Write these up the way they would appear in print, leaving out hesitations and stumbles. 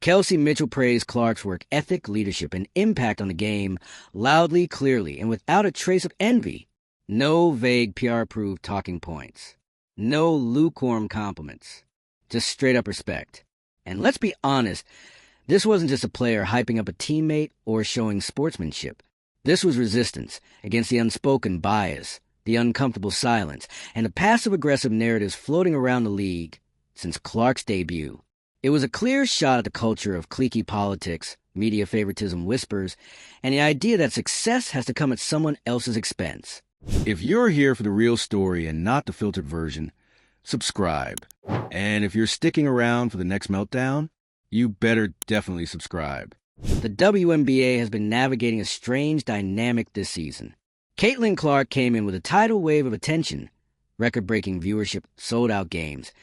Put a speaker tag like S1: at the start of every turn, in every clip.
S1: Kelsey Mitchell praised Clark's work ethic, leadership, and impact on the game loudly, clearly, and without a trace of envy. No vague PR-approved talking points. No lukewarm compliments. Just straight-up respect. And let's be honest, this wasn't just a player hyping up a teammate or showing sportsmanship. This was resistance against the unspoken bias, the uncomfortable silence, and the passive-aggressive narratives floating around the league since Clark's debut. It was a clear shot at the culture of cliquey politics, media favoritism whispers, and the idea that success has to come at someone else's expense. If you're here for the real story and not the filtered version, subscribe. And if you're sticking around for the next meltdown, you better definitely subscribe. The WNBA has been navigating a strange dynamic this season. Caitlin Clark came in with a tidal wave of attention, record-breaking viewership, sold-out games,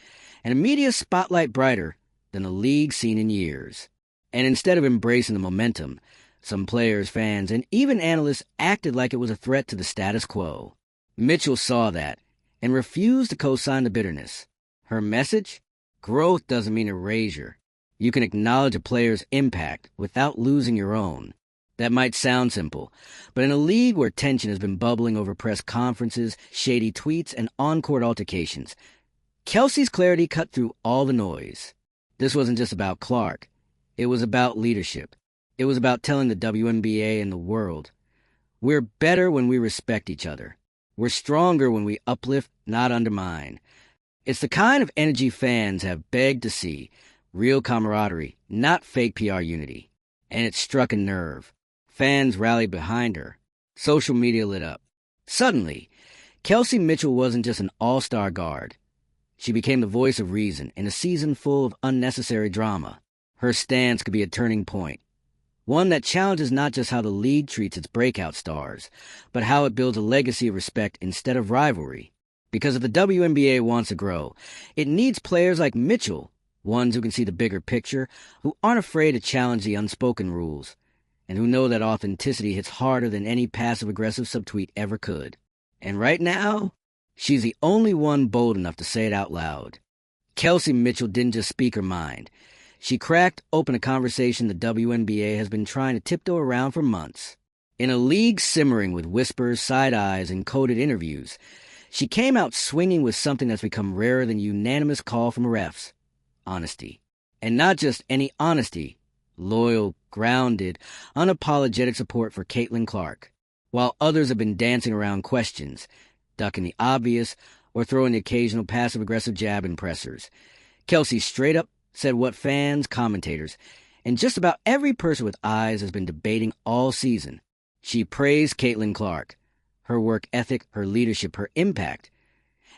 S1: and a media spotlight brighter than the league seen in years. And instead of embracing the momentum, some players, fans, and even analysts acted like it was a threat to the status quo. Mitchell saw that and refused to co-sign the bitterness. Her message? Growth doesn't mean erasure. You can acknowledge a player's impact without losing your own. That might sound simple, but in a league where tension has been bubbling over press conferences, shady tweets, and on-court altercations, Kelsey's clarity cut through all the noise. This wasn't just about Clark. It was about leadership. It was about telling the WNBA and the world, we're better when we respect each other. We're stronger when we uplift, not undermine. It's the kind of energy fans have begged to see, real camaraderie, not fake PR unity. And it struck a nerve. Fans rallied behind her. Social media lit up. Suddenly, Kelsey Mitchell wasn't just an all-star guard. She became the voice of reason in a season full of unnecessary drama. Her stance could be a turning point. One that challenges not just how the league treats its breakout stars, but how it builds a legacy of respect instead of rivalry. Because if the WNBA wants to grow, it needs players like Mitchell, ones who can see the bigger picture, who aren't afraid to challenge the unspoken rules, and who know that authenticity hits harder than any passive-aggressive subtweet ever could. And right now, she's the only one bold enough to say it out loud. Kelsey Mitchell didn't just speak her mind. She cracked open a conversation the WNBA has been trying to tiptoe around for months. In a league simmering with whispers, side eyes, and coded interviews, she came out swinging with something that's become rarer than unanimous call from refs: honesty. And not just any honesty, loyal, grounded, unapologetic support for Caitlin Clark. While others have been dancing around questions, ducking the obvious, or throwing the occasional passive-aggressive jab in pressers, Kelsey straight up said what fans, commentators, and just about every person with eyes has been debating all season. She praised Caitlin Clark, her work ethic, her leadership, her impact,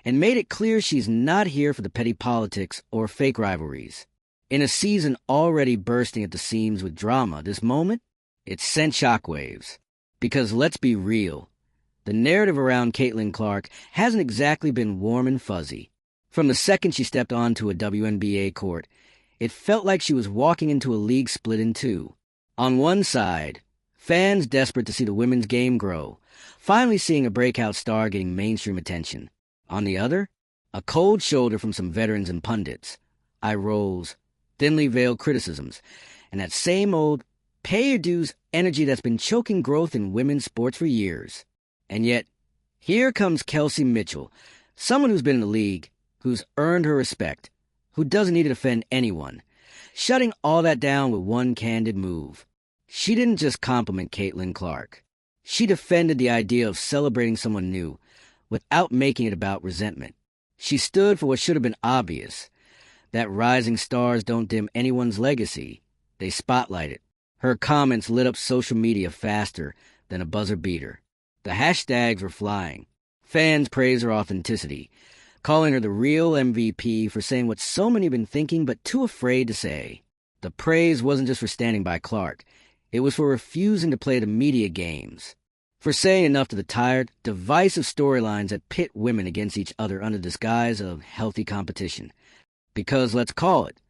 S1: and made it clear she's not here for the petty politics or fake rivalries. In a season already bursting at the seams with drama, this moment, it sent shockwaves. Because let's be real, the narrative around Caitlin Clark hasn't exactly been warm and fuzzy. From the second she stepped onto a WNBA court, it felt like she was walking into a league split in two. On one side, fans desperate to see the women's game grow, finally seeing a breakout star getting mainstream attention. On the other, a cold shoulder from some veterans and pundits, eye rolls, thinly veiled criticisms, and that same old pay-your-dues energy that's been choking growth in women's sports for years. And yet, here comes Kelsey Mitchell, someone who's been in the league, who's earned her respect, who doesn't need to defend anyone, shutting all that down with one candid move. She didn't just compliment Caitlin Clark. She defended the idea of celebrating someone new without making it about resentment. She stood for what should have been obvious, that rising stars don't dim anyone's legacy. They spotlight it. Her comments lit up social media faster than a buzzer beater. The hashtags were flying. Fans praised her authenticity, calling her the real MVP for saying what so many have been thinking but too afraid to say. The praise wasn't just for standing by Clark. It was for refusing to play the media games, for saying enough to the tired, divisive storylines that pit women against each other under the disguise of healthy competition. Because, let's call it,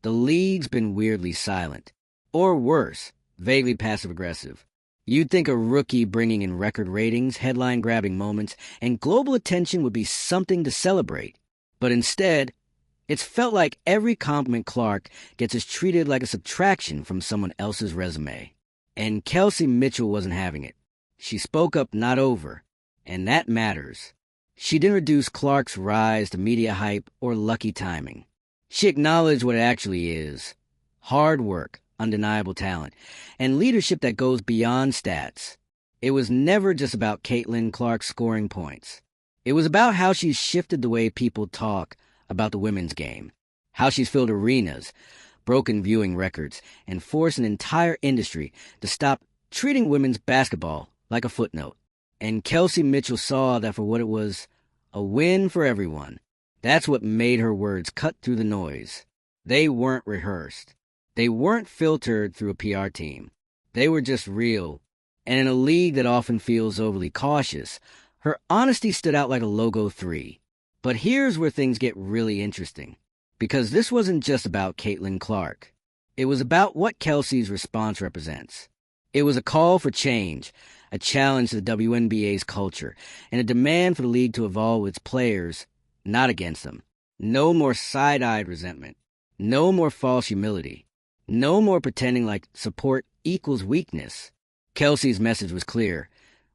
S1: the league's been weirdly silent. Or worse, vaguely passive-aggressive. You'd think a rookie bringing in record ratings, headline-grabbing moments, and global attention would be something to celebrate. But instead, It's felt like every compliment Clark gets is treated like a subtraction from someone else's resume. And Kelsey Mitchell wasn't having it. She spoke up, not over, and that matters. She didn't reduce Clark's rise to media hype or lucky timing. She acknowledged what it actually is: hard work, undeniable talent, and leadership that goes beyond stats. It was never just about Caitlin Clark scoring points. It was about how she's shifted the way people talk about the women's game, how she's filled arenas, broken viewing records, and forced an entire industry to stop treating women's basketball like a footnote. And Kelsey Mitchell saw that for what it was: a win for everyone. That's what made her words cut through the noise. They weren't rehearsed. They weren't filtered through a PR team. They were just real. And in a league that often feels overly cautious, her honesty stood out like a logo 3. But here's where things get really interesting. Because this wasn't just about Caitlin Clark. It was about what Kelsey's response represents. It was a call for change, a challenge to the WNBA's culture, and a demand for the league to evolve its players, not against them. No more side-eyed resentment. No more false humility. No more pretending like support equals weakness. Kelsey's message was clear.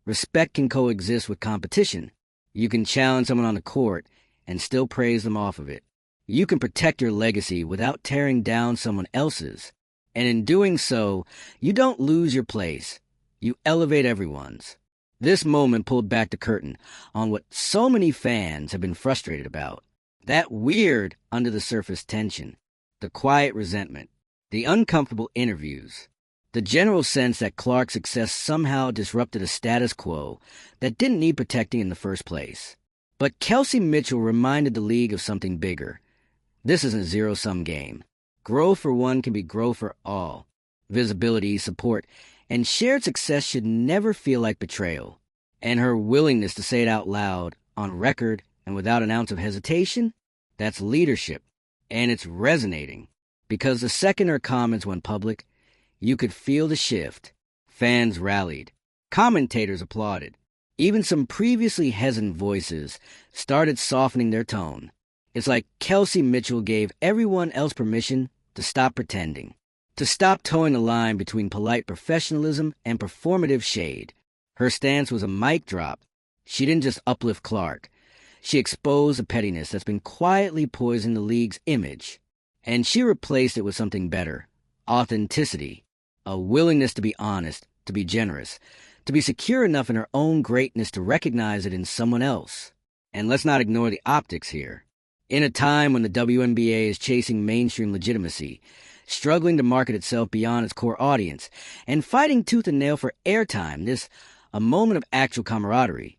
S1: Respect can coexist with competition. You can challenge someone on the court and still praise them off of it. You can protect your legacy without tearing down someone else's. And in doing so, you don't lose your place. You elevate everyone's. This moment pulled back the curtain on what so many fans have been frustrated about. That weird under-the-surface tension, the quiet resentment, the uncomfortable interviews, the general sense that Clark's success somehow disrupted a status quo that didn't need protecting in the first place. But Kelsey Mitchell reminded the league of something bigger. This isn't a zero-sum game. Growth for one can be growth for all. Visibility, support, and shared success should never feel like betrayal. And her willingness to say it out loud, on record, and without an ounce of hesitation, that's leadership. And it's resonating. Because the second her comments went public, you could feel the shift. Fans rallied. Commentators applauded. Even some previously hesitant voices started softening their tone. It's like Kelsey Mitchell gave everyone else permission to stop pretending, to stop towing the line between polite professionalism and performative shade. Her stance was a mic drop. She didn't just uplift Clark. She exposed a pettiness that's been quietly poisoning the league's image. And she replaced it with something better: authenticity, a willingness to be honest, to be generous, to be secure enough in her own greatness to recognize it in someone else. And let's not ignore the optics here. In a time when the WNBA is chasing mainstream legitimacy, struggling to market itself beyond its core audience, and fighting tooth and nail for airtime, this, a moment of actual camaraderie,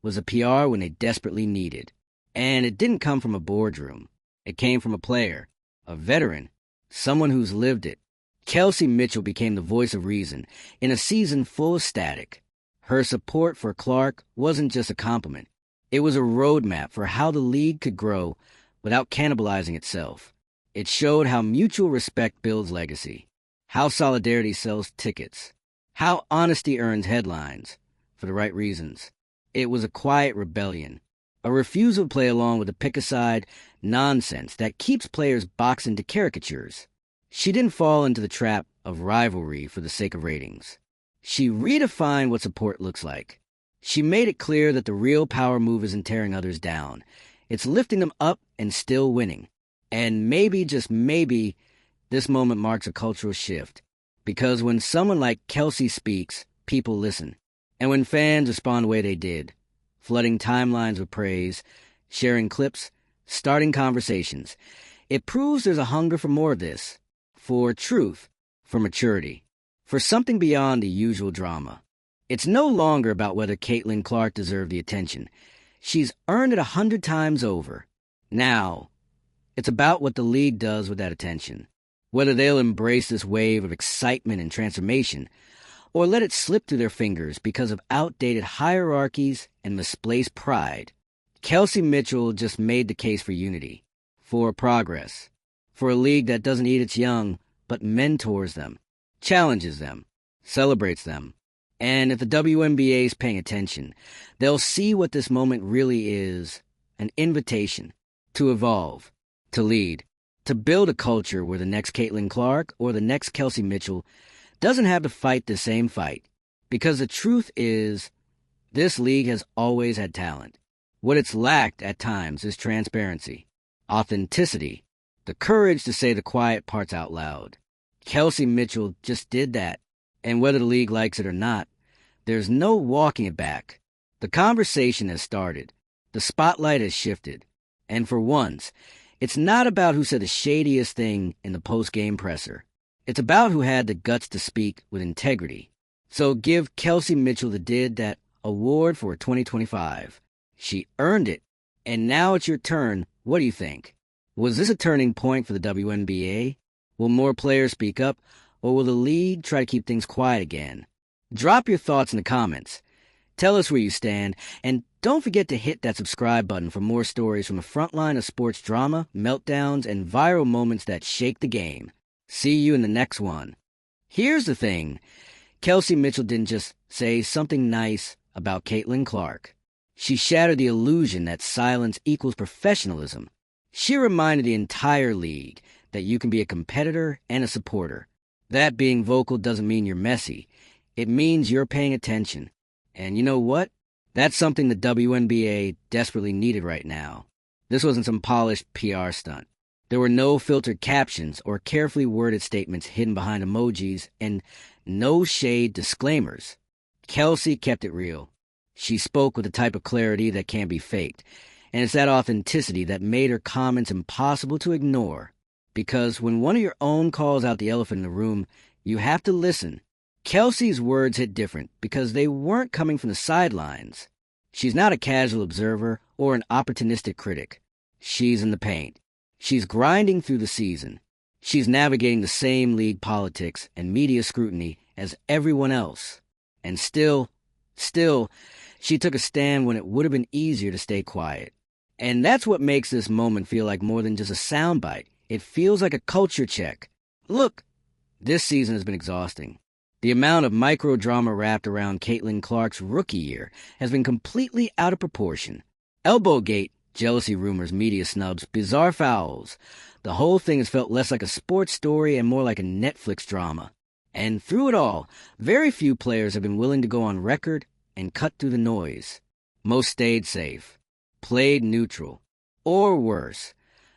S1: was a PR when they desperately needed. And it didn't come from a boardroom. It came from a player, a veteran, someone who's lived it. Kelsey Mitchell became the voice of reason in a season full of static. Her support for Clark wasn't just a compliment. It was a roadmap for how the league could grow without cannibalizing itself. It showed how mutual respect builds legacy, how solidarity sells tickets, how honesty earns headlines for the right reasons. It was a quiet rebellion, a refusal to play along with the pick-a-side nonsense that keeps players boxed into caricatures. She didn't fall into the trap of rivalry for the sake of ratings. She redefined what support looks like. She made it clear that the real power move isn't tearing others down. It's lifting them up and still winning. And maybe, just maybe, this moment marks a cultural shift. Because when someone like Kelsey speaks, people listen. And when fans respond the way they did, flooding timelines with praise, sharing clips, starting conversations, it proves there's a hunger for more of this. For truth, for maturity, for something beyond the usual drama. It's no longer about whether Caitlin Clark deserved the attention. She's earned it 100 times over. Now, it's about what the league does with that attention. Whether they'll embrace this wave of excitement and transformation, or let it slip through their fingers because of outdated hierarchies and misplaced pride. Kelsey Mitchell just made the case for unity, for progress, for a league that doesn't eat its young, but mentors them, challenges them, celebrates them. And if the WNBA is paying attention, they'll see what this moment really is: an invitation to evolve, to lead, to build a culture where the next Caitlin Clark or the next Kelsey Mitchell doesn't have to fight the same fight. Because the truth is, this league has always had talent. What it's lacked at times is transparency, authenticity, the courage to say the quiet parts out loud. Kelsey Mitchell just did that, and whether the league likes it or not, there's no walking it back. The conversation has started. The spotlight has shifted. And for once, it's not about who said the shadiest thing in the post-game presser. It's about who had the guts to speak with integrity. So give Kelsey Mitchell the Did That award for 2025. She earned it. And now it's your turn. What do you think? Was this a turning point for the WNBA? Will more players speak up, or will the league try to keep things quiet again? Drop your thoughts in the comments. Tell us where you stand, and don't forget to hit that subscribe button for more stories from the front line of sports drama, meltdowns, and viral moments that shake the game. See you in the next one. Here's the thing. Kelsey Mitchell didn't just say something nice about Caitlin Clark. She shattered the illusion that silence equals professionalism. She reminded the entire league that you can be a competitor and a supporter. That being vocal doesn't mean you're messy. It means you're paying attention. And you know what? That's something the WNBA desperately needed right now. This wasn't some polished PR stunt. There were no filtered captions or carefully worded statements hidden behind emojis and no shade disclaimers. Kelsey kept it real. She spoke with the type of clarity that can't be faked. And it's that authenticity that made her comments impossible to ignore. Because when one of your own calls out the elephant in the room, you have to listen. Kelsey's words hit different because they weren't coming from the sidelines. She's not a casual observer or an opportunistic critic. She's in the paint. She's grinding through the season. She's navigating the same league politics and media scrutiny as everyone else. And still, she took a stand when it would have been easier to stay quiet. And that's what makes this moment feel like more than just a soundbite. It feels like a culture check. Look, this season has been exhausting. The amount of micro-drama wrapped around Caitlin Clark's rookie year has been completely out of proportion. Elbowgate, jealousy rumors, media snubs, bizarre fouls. The whole thing has felt less like a sports story and more like a Netflix drama. And through it all, very few players have been willing to go on record and cut through the noise. Most stayed safe, played neutral, or worse,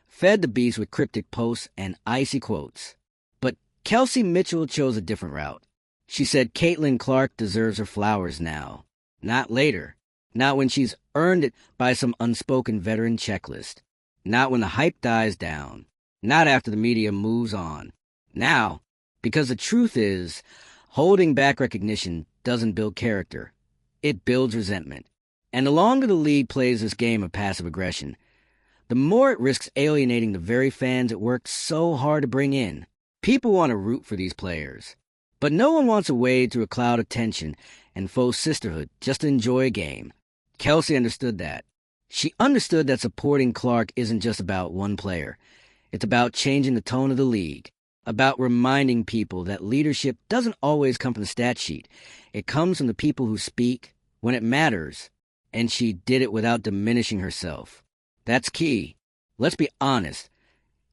S1: fed the beast with cryptic posts and icy quotes. But Kelsey Mitchell chose a different route. She said Caitlin Clark deserves her flowers now, not later, not when she's earned it by some unspoken veteran checklist, not when the hype dies down, not after the media moves on. Now, because the truth is, holding back recognition doesn't build character. It builds resentment. And the longer the league plays this game of passive aggression, the more it risks alienating the very fans it worked so hard to bring in. People want to root for these players. But no one wants to wade through a cloud of tension and faux sisterhood just to enjoy a game. Kelsey understood that. She understood that supporting Clark isn't just about one player. It's about changing the tone of the league, about reminding people that leadership doesn't always come from the stat sheet. It comes from the people who speak when it matters. And she did it without diminishing herself. That's key. Let's be honest.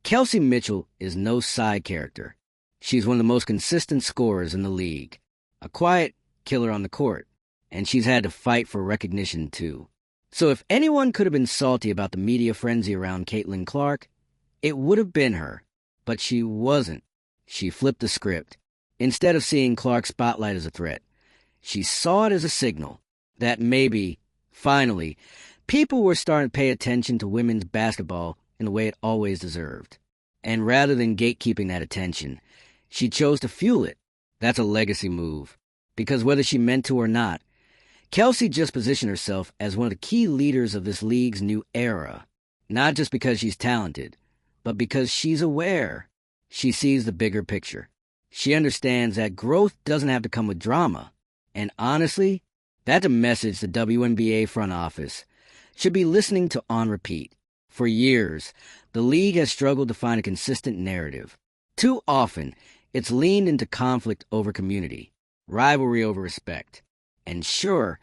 S1: Kelsey Mitchell is no side character. She's one of the most consistent scorers in the league. A quiet killer on the court. And she's had to fight for recognition, too. So if anyone could have been salty about the media frenzy around Caitlin Clark, it would have been her. But she wasn't. She flipped the script. Instead of seeing Clark's spotlight as a threat, she saw it as a signal that maybe, finally, people were starting to pay attention to women's basketball in the way it always deserved. And rather than gatekeeping that attention, she chose to fuel it. That's a legacy move. Because whether she meant to or not, Kelsey just positioned herself as one of the key leaders of this league's new era. Not just because she's talented, but because she's aware. She sees the bigger picture. She understands that growth doesn't have to come with drama. And honestly, that's a message the WNBA front office should be listening to on repeat. For years, the league has struggled to find a consistent narrative. Too often, it's leaned into conflict over community, rivalry over respect. And sure,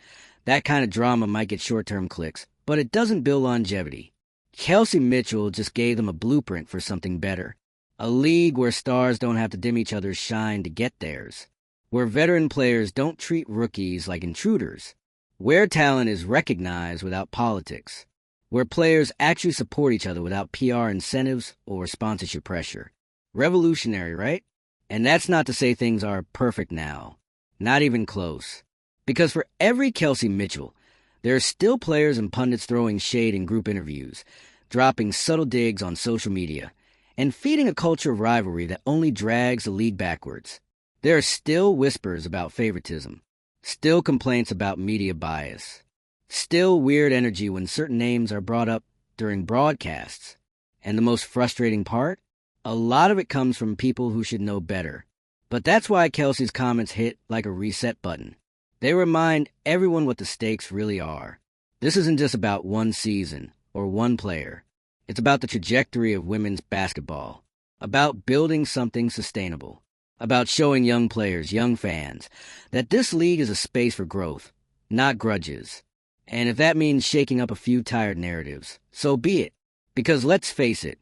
S1: that kind of drama might get short-term clicks, but it doesn't build longevity. Kelsey Mitchell just gave them a blueprint for something better. A league where stars don't have to dim each other's shine to get theirs. Where veteran players don't treat rookies like intruders. Where talent is recognized without politics. Where players actually support each other without PR incentives or sponsorship pressure. Revolutionary, right? And that's not to say things are perfect now. Not even close. Because for every Kelsey Mitchell, there are still players and pundits throwing shade in group interviews, dropping subtle digs on social media, and feeding a culture of rivalry that only drags the league backwards. There are still whispers about favoritism, still complaints about media bias, still weird energy when certain names are brought up during broadcasts. And the most frustrating part? A lot of it comes from people who should know better. But that's why Kelsey's comments hit like a reset button. They remind everyone what the stakes really are. This isn't just about one season or one player. It's about the trajectory of women's basketball, about building something sustainable, about showing young players, young fans, that this league is a space for growth, not grudges. And if that means shaking up a few tired narratives, so be it. Because let's face it,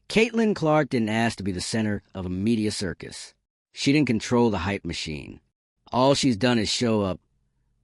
S1: Caitlin Clark didn't ask to be the center of a media circus. She didn't control the hype machine. All she's done is show up,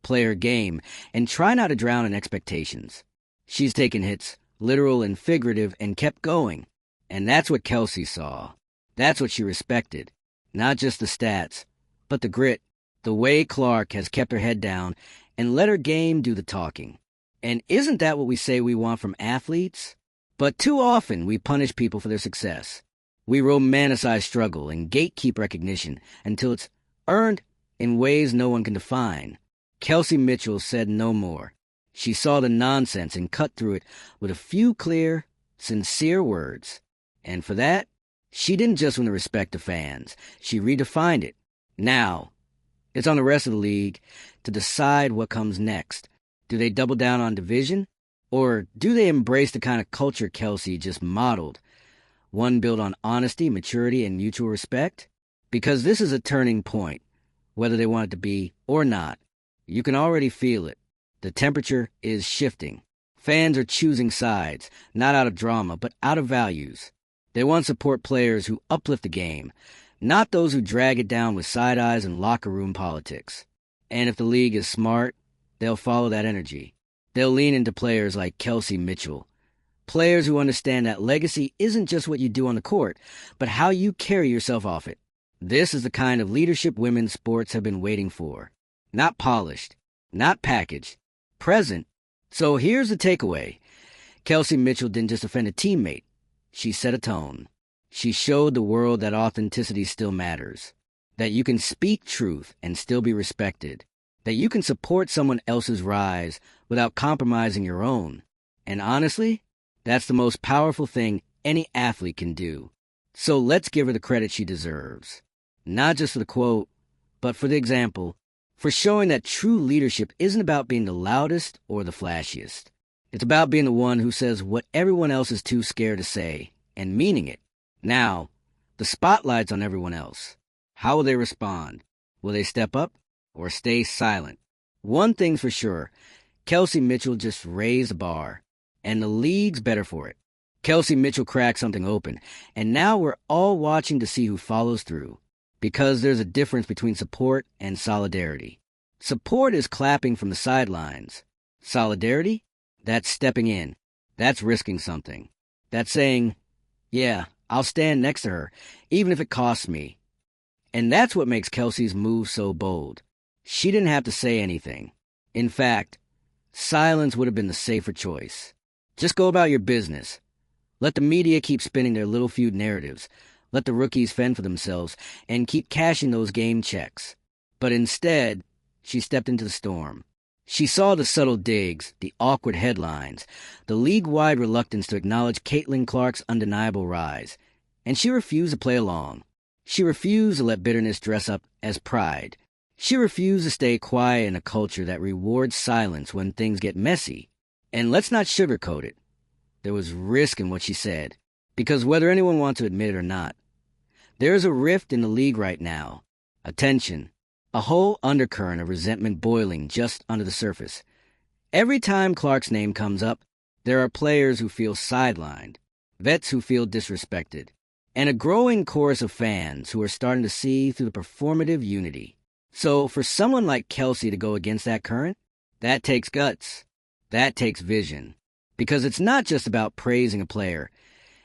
S1: play her game, and try not to drown in expectations. She's taken hits, literal and figurative, and kept going. And that's what Kelsey saw. That's what she respected. Not just the stats, but the grit, the way Clark has kept her head down and let her game do the talking. And isn't that what we say we want from athletes? But too often we punish people for their success. We romanticize struggle and gatekeep recognition until it's earned in ways no one can define. Kelsey Mitchell said no more. She saw the nonsense and cut through it with a few clear, sincere words. And for that, she didn't just win the respect of fans. She redefined it. Now, it's on the rest of the league to decide what comes next. Do they double down on division? Or do they embrace the kind of culture Kelsey just modeled? One built on honesty, maturity, and mutual respect? Because this is a turning point, whether they want it to be or not. You can already feel it. The temperature is shifting. Fans are choosing sides, not out of drama, but out of values. They want to support players who uplift the game, not those who drag it down with side eyes and locker room politics. And if the league is smart, they'll follow that energy. They'll lean into players like Kelsey Mitchell. Players who understand that legacy isn't just what you do on the court, but how you carry yourself off it. This is the kind of leadership women's sports have been waiting for. Not polished, not packaged, present. So here's the takeaway. Kelsey Mitchell didn't just offend a teammate. She set a tone. She showed the world that authenticity still matters, that you can speak truth and still be respected, that you can support someone else's rise without compromising your own. And honestly, that's the most powerful thing any athlete can do. So let's give her the credit she deserves. Not just for the quote, but for the example, for showing that true leadership isn't about being the loudest or the flashiest. It's about being the one who says what everyone else is too scared to say, and meaning it. Now, the spotlight's on everyone else. How will they respond? Will they step up or stay silent? One thing's for sure, Kelsey Mitchell just raised the bar, and the league's better for it. Kelsey Mitchell cracked something open, and now we're all watching to see who follows through. Because there's a difference between support and solidarity. Support is clapping from the sidelines. Solidarity? That's stepping in. That's risking something. That's saying, yeah, I'll stand next to her, even if it costs me. And that's what makes Kelsey's move so bold. She didn't have to say anything. In fact, silence would have been the safer choice. Just go about your business. Let the media keep spinning their little feud narratives. Let the rookies fend for themselves and keep cashing those game checks. But instead, she stepped into the storm. She saw the subtle digs, the awkward headlines, the league-wide reluctance to acknowledge Caitlin Clark's undeniable rise, and she refused to play along. She refused to let bitterness dress up as pride. She refused to stay quiet in a culture that rewards silence when things get messy. And let's not sugarcoat it. There was risk in what she said, because whether anyone wants to admit it or not, there's a rift in the league right now, a tension, a whole undercurrent of resentment boiling just under the surface. Every time Clark's name comes up, There are players who feel sidelined, vets who feel disrespected, and a growing chorus of fans who are starting to see through the performative unity. So for someone like Kelsey to go against that current, that takes guts. That takes vision. Because it's not just about praising a player.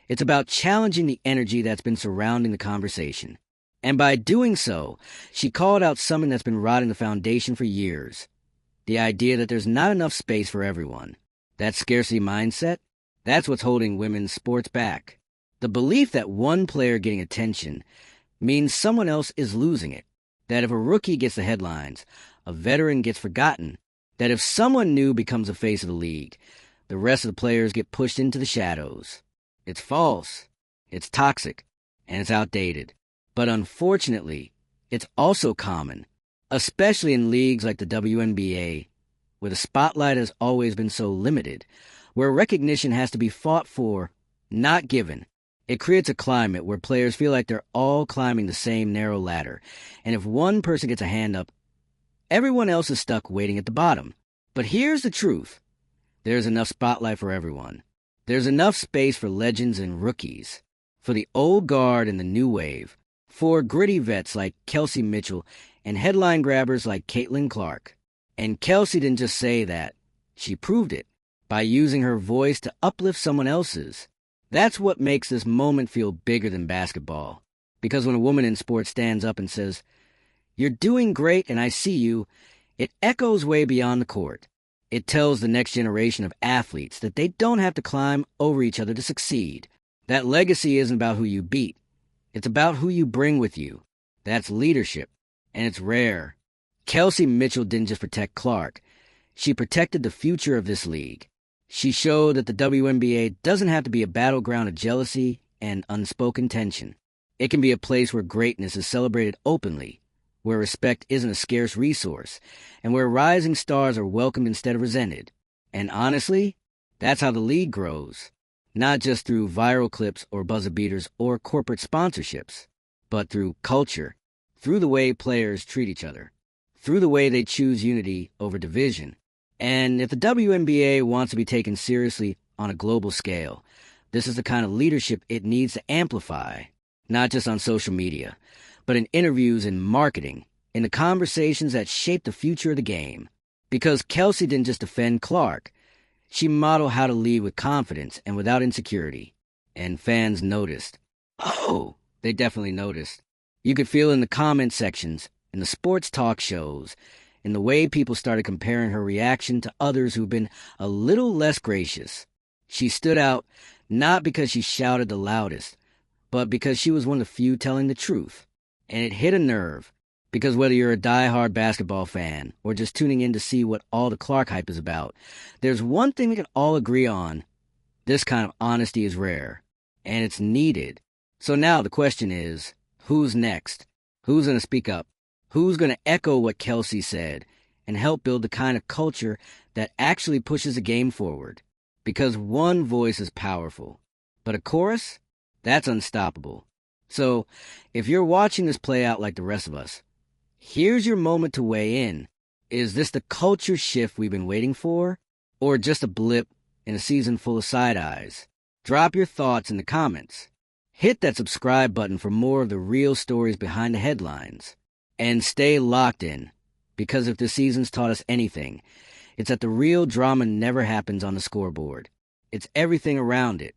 S1: It's about challenging the energy that's been surrounding the conversation. And by doing so, she called out something that's been rotting the foundation for years. The idea that there's not enough space for everyone. That scarcity mindset, that's what's holding women's sports back. The belief that one player getting attention means someone else is losing it. That if a rookie gets the headlines, a veteran gets forgotten. That if someone new becomes the face of the league, the rest of the players get pushed into the shadows. It's false, it's toxic, and it's outdated. But unfortunately, it's also common, especially in leagues like the WNBA, where the spotlight has always been so limited, where recognition has to be fought for, not given. It creates a climate where players feel like they're all climbing the same narrow ladder, and if one person gets a hand up, everyone else is stuck waiting at the bottom. But here's the truth. There's enough spotlight for everyone. There's enough space for legends and rookies, for the old guard and the new wave, for gritty vets like Kelsey Mitchell and headline grabbers like Caitlin Clark. And Kelsey didn't just say that. She proved it by using her voice to uplift someone else's. That's what makes this moment feel bigger than basketball. Because when a woman in sports stands up and says, "You're doing great and I see you," it echoes way beyond the court. It tells the next generation of athletes that they don't have to climb over each other to succeed. That legacy isn't about who you beat. It's about who you bring with you. That's leadership, and it's rare. Kelsey Mitchell didn't just protect Clark. She protected the future of this league. She showed that the WNBA doesn't have to be a battleground of jealousy and unspoken tension. It can be a place where greatness is celebrated openly, where respect isn't a scarce resource, and where rising stars are welcomed instead of resented. And honestly, that's how the league grows. Not just through viral clips or buzzer beaters or corporate sponsorships, but through culture, through the way players treat each other, through the way they choose unity over division. And if the WNBA wants to be taken seriously on a global scale, this is the kind of leadership it needs to amplify, not just on social media, but in interviews and marketing, in the conversations that shape the future of the game. Because Kelsey didn't just defend Clark. She modeled how to lead with confidence and without insecurity. And fans noticed. Oh, they definitely noticed. You could feel in the comment sections, in the sports talk shows, in the way people started comparing her reaction to others who've been a little less gracious. She stood out not because she shouted the loudest, but because she was one of the few telling the truth. And it hit a nerve, because whether you're a die-hard basketball fan or just tuning in to see what all the Clark hype is about, there's one thing we can all agree on. This kind of honesty is rare, and it's needed. So now the question is, who's next? Who's going to speak up? Who's going to echo what Kelsey said and help build the kind of culture that actually pushes the game forward? Because one voice is powerful, but a chorus? That's unstoppable. So, if you're watching this play out like the rest of us, here's your moment to weigh in. Is this the culture shift we've been waiting for? Or just a blip in a season full of side eyes? Drop your thoughts in the comments. Hit that subscribe button for more of the real stories behind the headlines. And stay locked in, because if this season's taught us anything, it's that the real drama never happens on the scoreboard. It's everything around it.